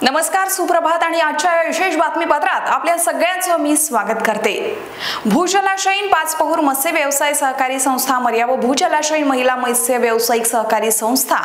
नमस्कार, सुप्रभात आणि आजच्या विशेष बातमीपत्रात आपल्या सगळ्यांचं मी स्वागत करते। भूजलाशयीन पाचपहूर मत्स्य व्यवसाय सहकारी संस्था मर्या व भूजलाशयीन महिला मत्स्य व्यावसायिक सहकारी संस्था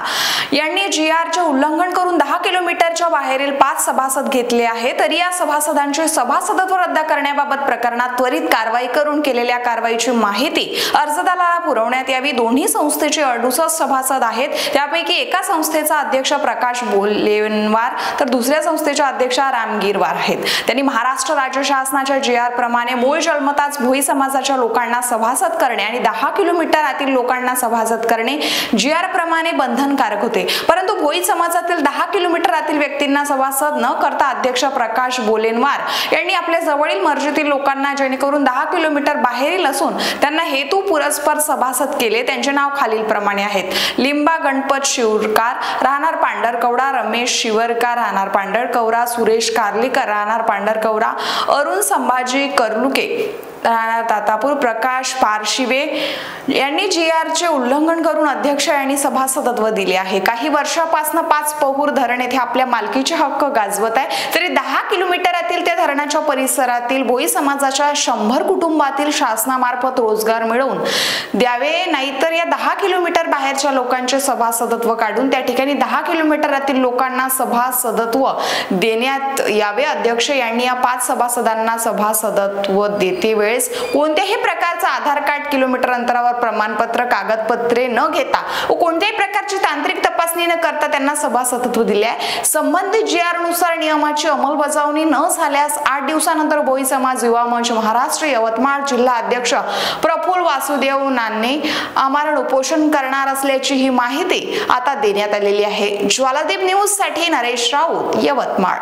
यांनी जीआरचे उल्लंघन करून 10 किलोमीटरच्या बाहेरील 5 सभासद घेतले आहेत। तरी या सभासदांचे सभासदत्व रद्द करण्याबाबत प्रकरणात त्वरित कारवाई करून केलेल्या कारवाईची माहिती अर्जदाराला पुरवण्यात यावी। दोन्ही संस्थेचे 68 सभासद आहेत। त्यापैकी एका संस्थेचा अध्यक्ष प्रकाश बोलेनवार तर दुसऱ्या संस्थेच्या अध्यक्षा रामगिरवार आहेत। त्यांनी महाराष्ट्र राज्य शासनाच्या जीआर प्रमाणे मूळ जन्मताच भोई समाजाच्या लोकांना सभासद करणे आणि 10 किलोमीटर आतील लोकांना सभासद करणे जीआर प्रमाणे बंधनकारक होते, परंतु भोई समाजातील 10 किलोमीटर आतील व्यक्तींना सभासद न करता अध्यक्ष प्रकाश बोलेनवार यांनी आपल्या जवळील मर्जीतील लोकांना जेणेकरून 10 किलोमीटर बाहेरील असून त्यांना हेतू पुरस्पर सभासद केले। त्यांचे नाव खालील प्रमाणे आहेत: लिंबा गणपत शिवरकार राहणार पांढरकवडा, रमेश शिवरकार राहणार पांढरकवडा, सुरेश कार्लीकर राहणार पांढरकवडा, अरुण संभाजी करलुके राहणार तातापूर, प्रकाश पारशिवे यांनी जीआरचे उल्लंघन करून अध्यक्ष यांनी सभासदत्व दिले आहे। काही वर्षापासून पाचपहूर धरण येथे आपल्या मालकीचे हक्क गाजवत आहे, तरी 10 किलोमीटरातील त्या धरणाच्या परिसरातील भोई समाजाच्या 100 कुटुंबातील शासनामार्फत रोजगार मिळवून द्यावे, नाहीतर या 10 किलोमीटर बाहेरच्या लोकांचे सभासदत्व काढून त्या ठिकाणी 10 किलोमीटरातील लोकांना सभासदत्व देण्यात यावे। अध्यक्ष यांनी या 5 सभासदांना सभासदत्व देते वेळेस कोणत्याही प्रकारचा आधार कार्ड, किलोमीटर अंतरावर प्रमाणपत्र, कागदपत्रे न घेता व कोणत्याही प्रकारची तांत्रिक तपासणी न करता त्यांना सभासदत्व दिले आहे। संबंधित जीआर नुसार नियमाची अंमलबजावणी न झाल्यास 8 दिवसानंतर भोई समाज युवा मंच महाराष्ट्र यवतमाळ जिल्हा अध्यक्ष प्रफुल्ल वासुदेव नान्हे आमरण उपोषण करणार असल्याची ही माहिती आता देण्यात आलेली आहे। ज्वालादीप न्यूज साठी नरेश राऊत, यवतमाळ।